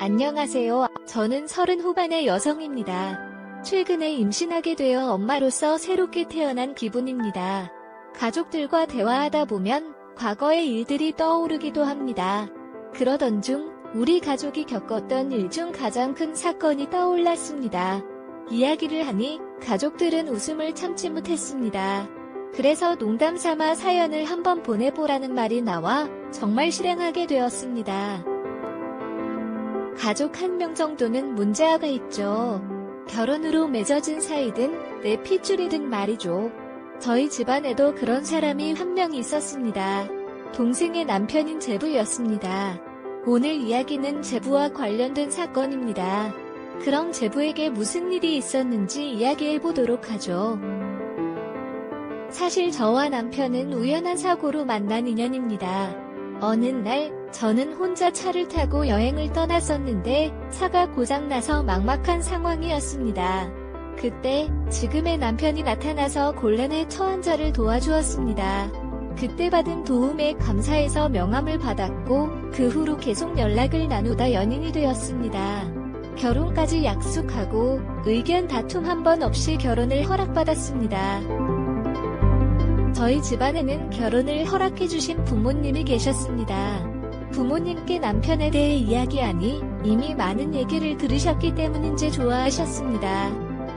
안녕하세요. 저는 30 후반의 여성입니다. 최근에 임신하게 되어 엄마로서 새롭게 태어난 기분입니다. 가족들과 대화하다 보면 과거의 일들이 떠오르기도 합니다. 그러던 중 우리 가족이 겪었던 일 중 가장 큰 사건이 떠올랐습니다. 이야기를 하니 가족들은 웃음을 참지 못했습니다. 그래서 농담 삼아 사연을 한번 보내보라는 말이 나와 정말 실행하게 되었습니다. 가족 한 명 정도는 문제아가 있죠. 결혼으로 맺어진 사이든 내 핏줄이든 말이죠. 저희 집안에도 그런 사람이 한 명 있었습니다. 동생의 남편인 제부였습니다. 오늘 이야기는 제부와 관련된 사건입니다. 그럼 제부에게 무슨 일이 있었는지 이야기해보도록 하죠. 사실 저와 남편은 우연한 사고로 만난 인연입니다. 어느 날 저는 혼자 차를 타고 여행을 떠났었는데 차가 고장나서 막막한 상황이었습니다. 그때 지금의 남편이 나타나서 곤란에 처한 저를 도와주었습니다. 그때 받은 도움에 감사해서 명함을 받았고 그 후로 계속 연락을 나누다 연인이 되었습니다. 결혼까지 약속하고 의견 다툼 한 번 없이 결혼을 허락받았습니다. 저희 집안에는 결혼을 허락해주신 부모님이 계셨습니다. 부모님께 남편에 대해 이야기하니 이미 많은 얘기를 들으셨기 때문인지 좋아하셨습니다.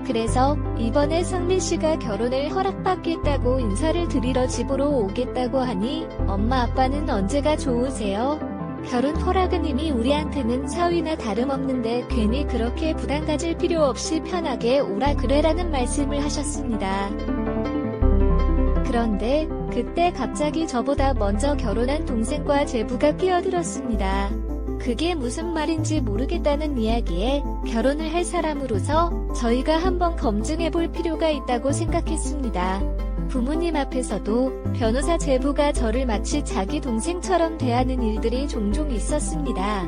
그래서 이번에 상민씨가 결혼을 허락받겠다고 인사를 드리러 집으로 오겠다고 하니 엄마 아빠는 언제가 좋으세요? 결혼 허락은 이미 우리한테는 사위나 다름없는데 괜히 그렇게 부담 가질 필요 없이 편하게 오라 그래라는 말씀을 하셨습니다. 그런데 그때 갑자기 저보다 먼저 결혼한 동생과 제부가 끼어들었습니다. 그게 무슨 말인지 모르겠다는 이야기에 결혼을 할 사람으로서 저희가 한번 검증해볼 필요가 있다고 생각했습니다. 부모님 앞에서도 변호사 제부가 저를 마치 자기 동생처럼 대하는 일들이 종종 있었습니다.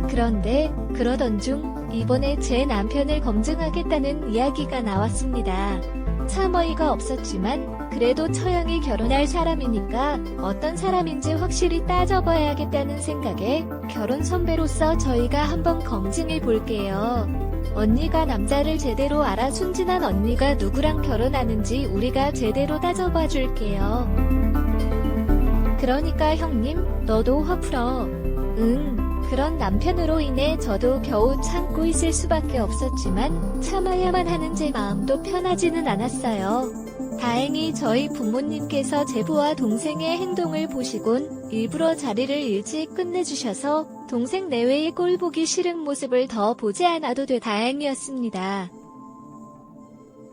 그런데 그러던 중 이번에 제 남편을 검증하겠다는 이야기가 나왔습니다. 참 어이가 없었지만 그래도 처형이 결혼할 사람이니까 어떤 사람인지 확실히 따져봐야겠다는 생각에 결혼 선배로서 저희가 한번 검증해 볼게요. 언니가 남자를 제대로 알아 순진한 언니가 누구랑 결혼하는지 우리가 제대로 따져봐 줄게요. 그러니까 형님, 너도 화 풀어. 그런 남편으로 인해 저도 겨우 참고 있을 수밖에 없었지만 참아야만 하는 제 마음도 편하지는 않았어요. 다행히 저희 부모님께서 제부와 동생의 행동을 보시곤 일부러 자리를 일찍 끝내주셔서 동생 내외의 꼴 보기 싫은 모습을 더 보지 않아도 돼 다행이었습니다.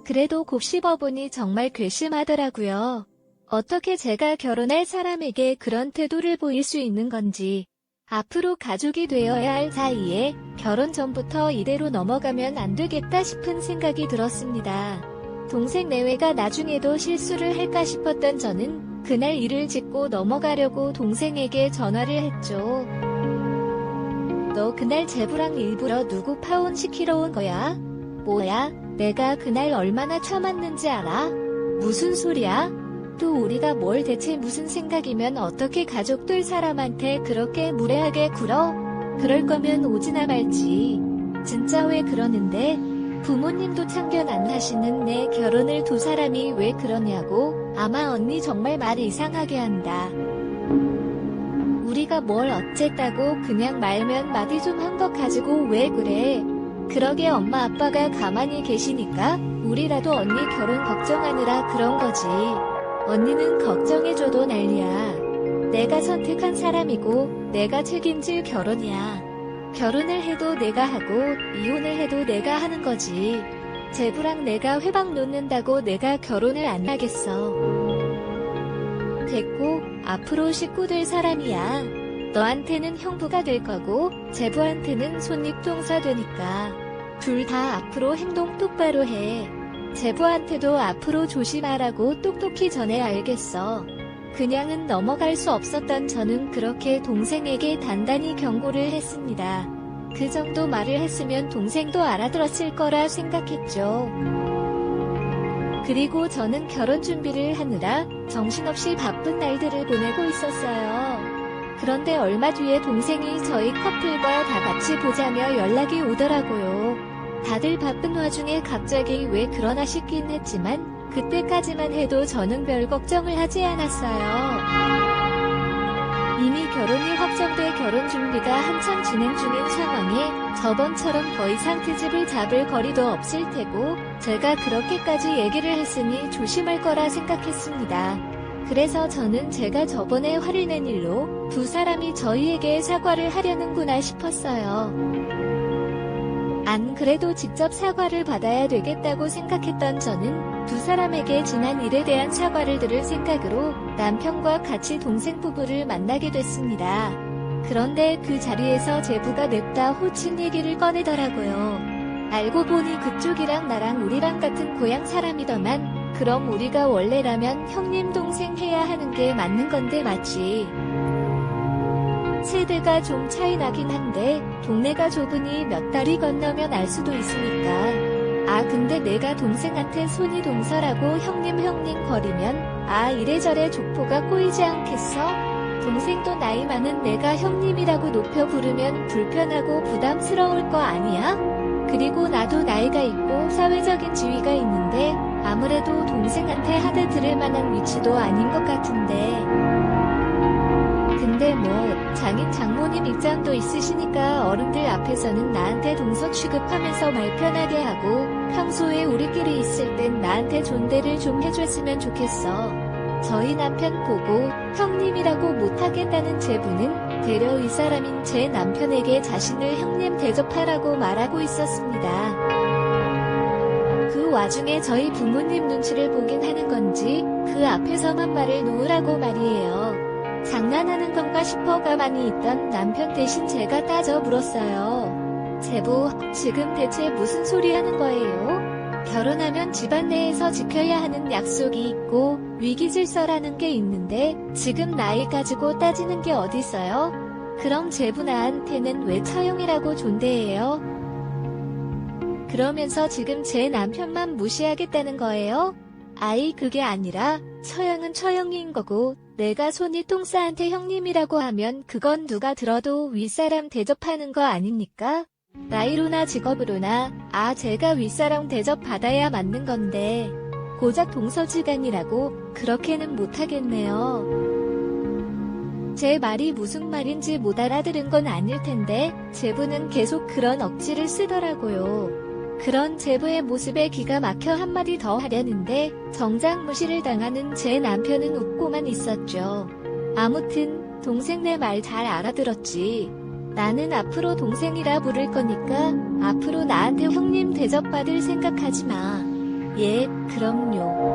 그래도 곱씹어보니 정말 괘씸하더라고요. 어떻게 제가 결혼할 사람에게 그런 태도를 보일 수 있는 건지. 앞으로 가족이 되어야 할 사이에 결혼 전부터 이대로 넘어가면 안 되겠다 싶은 생각이 들었습니다. 동생 내외가 나중에도 실수를 할까 싶었던 저는 그날 일을 짚고 넘어가려고 동생에게 전화를 했죠. 너 그날 제부랑 일부러 누구 파혼시키러 온 거야? 뭐야? 내가 그날 얼마나 참았는지 알아? 무슨 소리야? 또 우리가 뭘 대체 무슨 생각이면 어떻게 가족들 사람한테 그렇게 무례하게 굴어? 그럴 거면 오지나 말지. 진짜 왜 그러는데? 부모님도 참견 안 하시는 내 결혼을 두 사람이 왜 그러냐고? 아마 언니 정말 말 이상하게 한다. 우리가 뭘 어쨌다고 그냥 말면 마디 좀 한 것 가지고 왜 그래? 그러게 엄마 아빠가 가만히 계시니까 우리라도 언니 결혼 걱정하느라 그런 거지. 언니는 걱정해줘도 난리야. 내가 선택한 사람이고 내가 책임질 결혼이야. 결혼을 해도 내가 하고 이혼을 해도 내가 하는 거지. 제부랑 내가 회방 놓는다고 내가 결혼을 안 하겠어. 됐고 앞으로 식구 될 사람이야. 너한테는 형부가 될 거고 제부한테는 손님동사 되니까 둘 다 앞으로 행동 똑바로 해. 제부한테도 앞으로 조심하라고 똑똑히 전해 알겠어. 그냥은 넘어갈 수 없었던 저는 그렇게 동생에게 단단히 경고를 했습니다. 그 정도 말을 했으면 동생도 알아들었을 거라 생각했죠. 그리고 저는 결혼 준비를 하느라 정신없이 바쁜 날들을 보내고 있었어요. 그런데 얼마 뒤에 동생이 저희 커플과 다 같이 보자며 연락이 오더라고요. 다들 바쁜 와중에 갑자기 왜 그러나 싶긴 했지만 그때까지만 해도 저는 별 걱정을 하지 않았어요. 이미 결혼이 확정돼 결혼 준비가 한창 진행 중인 상황에 저번처럼 더 이상 트집을 잡을 거리도 없을 테고 제가 그렇게까지 얘기를 했으니 조심할 거라 생각했습니다. 그래서 저는 제가 저번에 화를 낸 일로 두 사람이 저희에게 사과를 하려는구나 싶었어요. 안 그래도 직접 사과를 받아야 되겠다고 생각했던 저는 두 사람에게 지난 일에 대한 사과를 들을 생각으로 남편과 같이 동생 부부를 만나게 됐습니다. 그런데 그 자리에서 제부가 냅다 호칭 얘기를 꺼내더라고요. 알고 보니 그쪽이랑 나랑 우리랑 같은 고향 사람이더만 그럼 우리가 원래라면 형님 동생 해야 하는 게 맞는 건데 맞지. 세대가 좀 차이 나긴 한데 동네가 좁으니 몇 달이 건너면 알 수도 있으니까. 아 근데 내가 동생한테 손이 동서라고 형님 거리면 아 이래저래 족보가 꼬이지 않겠어? 동생도 나이 많은 내가 형님이라고 높여 부르면 불편하고 부담스러울 거 아니야? 그리고 나도 나이가 있고 사회적인 지위가 있는데 아무래도 동생한테 하드 들을 만한 위치도 아닌 것 같은데. 근데 뭐 장인 장모님 입장도 있으시니까 어른들 앞에서는 나한테 동서 취급하면서 말 편하게 하고 평소에 우리끼리 있을 땐 나한테 존대를 좀 해줬으면 좋겠어. 저희 남편 보고 형님이라고 못하겠다는 제부는 되려 이 사람인 제 남편에게 자신을 형님 대접하라고 말하고 있었습니다. 그 와중에 저희 부모님 눈치를 보긴 하는 건지 그 앞에서만 말을 놓으라고 말이에요. 장난하는 건가 싶어 가만히 있던 남편 대신 제가 따져 물었어요. 제부, 지금 대체 무슨 소리 하는 거예요? 결혼하면 집안 내에서 지켜야 하는 약속이 있고 위기질서라는 게 있는데 지금 나이 가지고 따지는 게 어딨어요? 그럼 제부 나한테는 왜 처형이라고 존대해요? 그러면서 지금 제 남편만 무시하겠다는 거예요? 아이 그게 아니라 처형은 처형인 거고 내가 손이 똥싸한테 형님이라고 하면 그건 누가 들어도 윗사람 대접하는 거 아닙니까? 나이로나 직업으로나 제가 윗사람 대접 받아야 맞는 건데 고작 동서지간이라고 그렇게는 못하겠네요. 제 말이 무슨 말인지 못 알아들은 건 아닐 텐데 제부는 계속 그런 억지를 쓰더라고요. 그런 제부의 모습에 기가 막혀 한마디 더 하려는데 정작 무시를 당하는 제 남편은 웃고만 있었죠. 아무튼 동생 내 말 잘 알아들었지. 나는 앞으로 동생이라 부를 거니까 앞으로 나한테 형님 대접받을 생각하지 마. 예, 그럼요.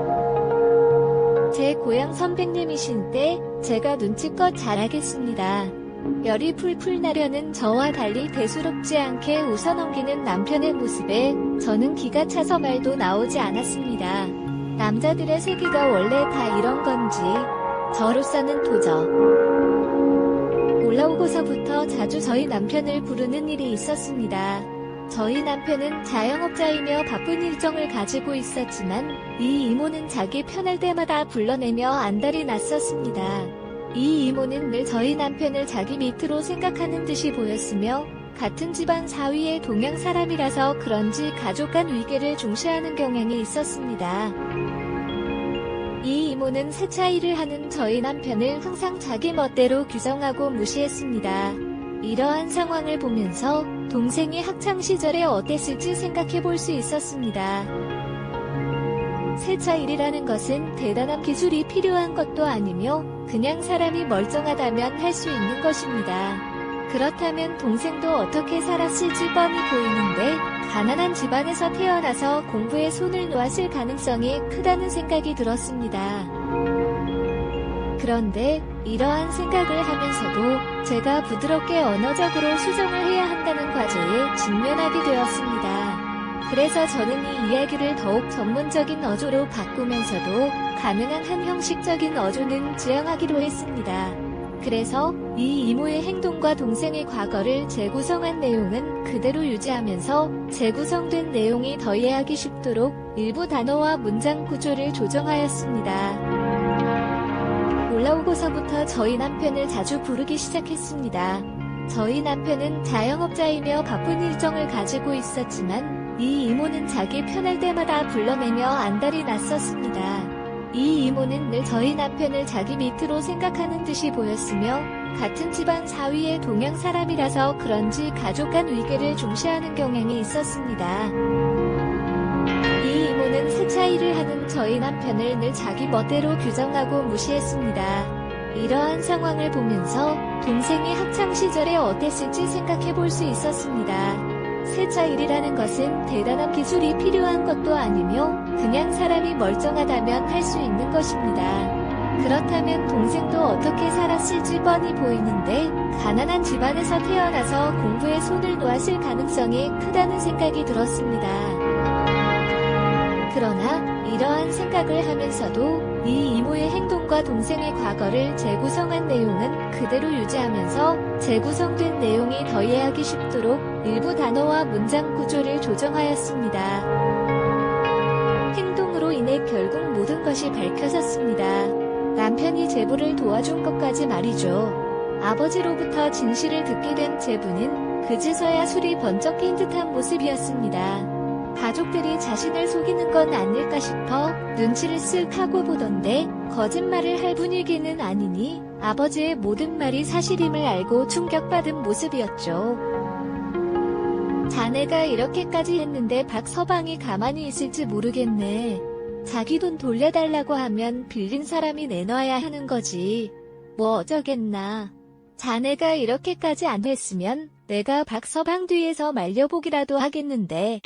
제 고향 선배님이신 때 제가 눈치껏 잘하겠습니다. 열이 풀풀 나려는 저와 달리 대수롭지 않게 웃어넘기는 남편의 모습에 저는 기가 차서 말도 나오지 않았습니다. 남자들의 세계가 원래 다 이런 건지 저로서는 도저. 올라오고서부터 자주 저희 남편을 부르는 일이 있었습니다. 저희 남편은 자영업자이며 바쁜 일정을 가지고 있었지만 이 이모는 자기 편할 때마다 불러내며 안달이 났었습니다. 이 이모는 늘 저희 남편을 자기 밑으로 생각하는 듯이 보였으며 같은 집안 사위의 동양 사람이라서 그런지 가족 간 위계를 중시하는 경향이 있었습니다. 이 이모는 세차 일을 하는 저희 남편을 항상 자기 멋대로 규정하고 무시했습니다. 이러한 상황을 보면서 동생이 학창시절에 어땠을지 생각해 볼 수 있었습니다. 세차 일이라는 것은 대단한 기술이 필요한 것도 아니며 그냥 사람이 멀쩡하다면 할 수 있는 것입니다. 그렇다면 동생도 어떻게 살았을지 뻔히 보이는데 가난한 집안에서 태어나서 공부에 손을 놓았을 가능성이 크다는 생각이 들었습니다. 그런데 이러한 생각을 하면서도 제가 부드럽게 언어적으로 수정을 해야 한다는 과제에 직면하게 되었습니다. 그래서 저는 이 이야기를 더욱 전문적인 어조로 바꾸면서도 가능한 한 형식적인 어조는 지향하기로 했습니다. 그래서 이 이모의 행동과 동생의 과거를 재구성한 내용은 그대로 유지하면서 재구성된 내용이 더 이해하기 쉽도록 일부 단어와 문장 구조를 조정하였습니다. 올라오고서부터 저희 남편을 자주 부르기 시작했습니다. 저희 남편은 자영업자이며 바쁜 일정을 가지고 있었지만 이 이모는 자기 편할 때마다 불러내며 안달이 났었습니다. 이 이모는 늘 저희 남편을 자기 밑으로 생각하는 듯이 보였으며 같은 집안 사위의 동양 사람이라서 그런지 가족 간 위계를 중시하는 경향이 있었습니다. 이 이모는 세차 일을 하는 저희 남편을 늘 자기 멋대로 규정하고 무시했습니다. 이러한 상황을 보면서 동생이 학창시절에 어땠을지 생각해 볼 수 있었습니다. 세차 일이라는 것은 대단한 기술이 필요한 것도 아니며 그냥 사람이 멀쩡하다면 할 수 있는 것입니다. 그렇다면 동생도 어떻게 살았을지 뻔히 보이는데 가난한 집안에서 태어나서 공부에 손을 놓았을 가능성이 크다는 생각이 들었습니다. 그러나 이러한 생각을 하면서도 이 이모의 행동과 동생의 과거를 재구성한 내용은 그대로 유지하면서 재구성된 내용이 더 이해하기 쉽도록 일부 단어와 문장 구조를 조정하였습니다. 행동으로 인해 결국 모든 것이 밝혀졌습니다. 남편이 제부를 도와준 것까지 말이죠. 아버지로부터 진실을 듣게 된 제부는 그제서야 술이 번쩍 낀 듯한 모습이었습니다. 가족들이 자신을 속이는 건 아닐까 싶어 눈치를 쓱 하고 보던데 거짓말을 할 분위기는 아니니 아버지의 모든 말이 사실임을 알고 충격받은 모습이었죠. 자네가 이렇게까지 했는데 박서방이 가만히 있을지 모르겠네. 자기 돈 돌려달라고 하면 빌린 사람이 내놔야 하는 거지. 뭐 어쩌겠나. 자네가 이렇게까지 안 했으면 내가 박서방 뒤에서 말려보기라도 하겠는데.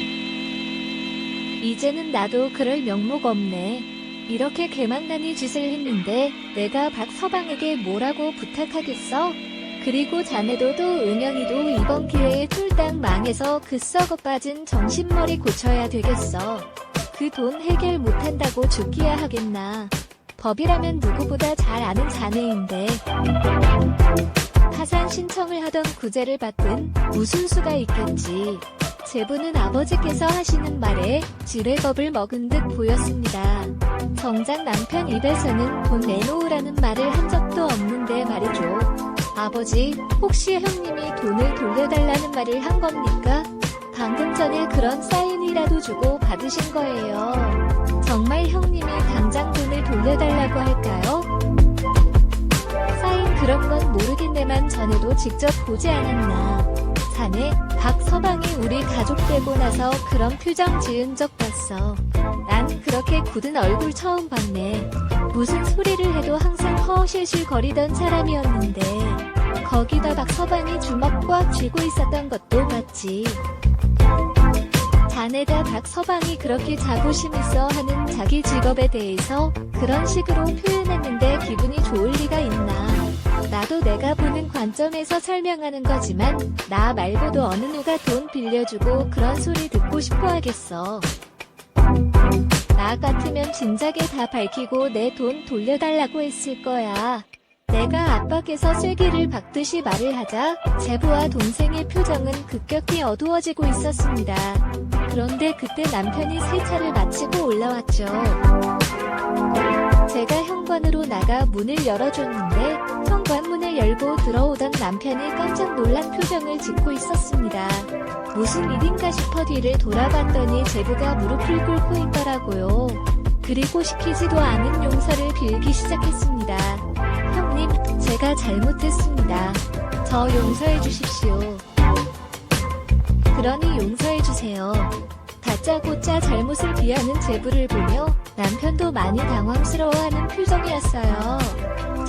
이제는 나도 그럴 명목 없네. 이렇게 개망나니 짓을 했는데 내가 박서방에게 뭐라고 부탁하겠어? 그리고 자네도 또 은영이도 이번 기회에 쫄딱 망해서 그 썩어 빠진 정신머리 고쳐야 되겠어. 그 돈 해결 못한다고 죽기야 하겠나. 법이라면 누구보다 잘 아는 자네인데. 파산 신청을 하던 구제를 받든 무슨 수가 있겠지. 제부는 아버지께서 하시는 말에 지뢰겁을 먹은 듯 보였습니다. 정작 남편 입에서는 돈 내놓으라는 말을 한 적도 없는데 말이죠. 아버지, 혹시 형님이 돈을 돌려달라는 말을 한 겁니까? 방금 전에 그런 사인이라도 주고 받으신 거예요. 정말 형님이 당장 돈을 돌려달라고 할까요? 사인 그런 건 모르겠네만 전에도 직접 보지 않았나. 자네, 박서방이 우리 가족 되고 나서 그런 표정 지은 적 봤어. 난 그렇게 굳은 얼굴 처음 봤네. 무슨 소리를 해도 항상 허실실 거리던 사람이었는데 거기다 박서방이 주먹 꽉 쥐고 있었던 것도 봤지. 자네가 박서방이 그렇게 자부심 있어 하는 자기 직업에 대해서 그런 식으로 표현했는데 기분이 좋을 리가 있나. 나도 내가 보는 관점에서 설명하는 거지만 나 말고도 어느 누가 돈 빌려주고 그런 소리 듣고 싶어 하겠어. 나 같으면 진작에 다 밝히고 내 돈 돌려달라고 했을 거야. 내가 압박해서 쐐기를 박듯이 말을 하자 제부와 동생의 표정은 급격히 어두워지고 있었습니다. 그런데 그때 남편이 세차를 마치고 올라왔죠. 제가 현관으로 나가 문을 열어줬는데 현관문을 열고 들어오던 남편이 깜짝 놀란 표정을 짓고 있었습니다. 무슨 일인가 싶어 뒤를 돌아봤더니 제부가 무릎을 꿇고 있더라고요. 그리고 시키지도 않은 용서를 빌기 시작했습니다. 형님, 제가 잘못했습니다. 저 용서해 주십시오. 그러니 용서해 주세요. 다짜고짜 잘못을 비하는 제부를 보며 남편도 많이 당황스러워하는 표정이었어요.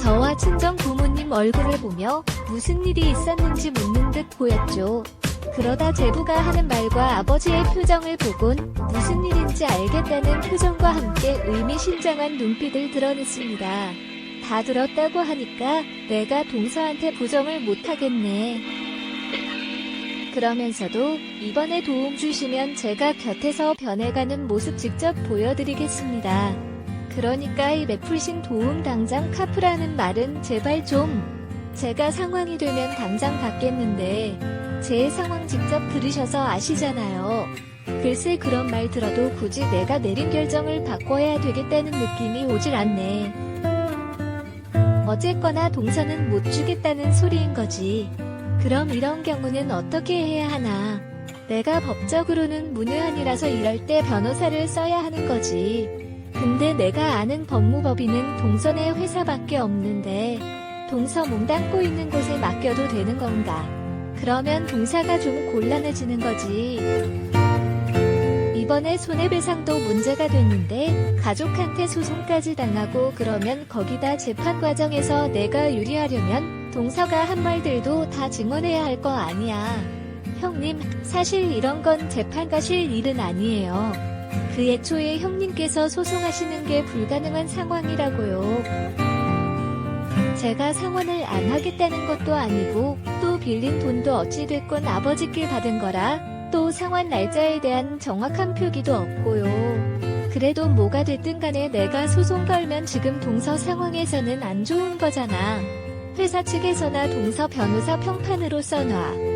저와 친정 부모님 얼굴을 보며 무슨 일이 있었는지 묻는 듯 보였죠. 그러다 제부가 하는 말과 아버지의 표정을 보곤 무슨 일인지 알겠다는 표정과 함께 의미심장한 눈빛을 드러냈습니다. 다 들었다고 하니까 내가 동서한테 부정을 못하겠네. 그러면서도 이번에 도움 주시면 제가 곁에서 변해가는 모습 직접 보여드리겠습니다. 그러니까 이 베풀신 도움 당장 카프라는 말은 제발 좀. 제가 상황이 되면 당장 받겠는데 제 상황 직접 들으셔서 아시잖아요. 글쎄 그런 말 들어도 굳이 내가 내린 결정을 바꿔야 되겠다는 느낌이 오질 않네. 어쨌거나 동서는 못 주겠다는 소리인 거지. 그럼 이런 경우는 어떻게 해야 하나? 내가 법적으로는 문외한이라서 이럴 때 변호사를 써야 하는 거지. 근데 내가 아는 법무법인은 동서네 회사밖에 없는데 동서 몸담고 있는 곳에 맡겨도 되는 건가? 그러면 동사가 좀 곤란해지는 거지. 이번에 손해배상도 문제가 됐는데 가족한테 소송까지 당하고 그러면 거기다 재판 과정에서 내가 유리하려면 동서가 한 말들도 다 증언해야 할 거 아니야. 형님, 사실 이런 건 재판 가실 일은 아니에요. 그 애초에 형님께서 소송하시는 게 불가능한 상황이라고요. 제가 상환을 안 하겠다는 것도 아니고 또 빌린 돈도 어찌됐건 아버지께 받은 거라 또 상환 날짜에 대한 정확한 표기도 없고요. 그래도 뭐가 됐든 간에 내가 소송 걸면 지금 동서 상황에서는 안 좋은 거잖아. 회사 측에서나 동서 변호사 평판으로 써놔.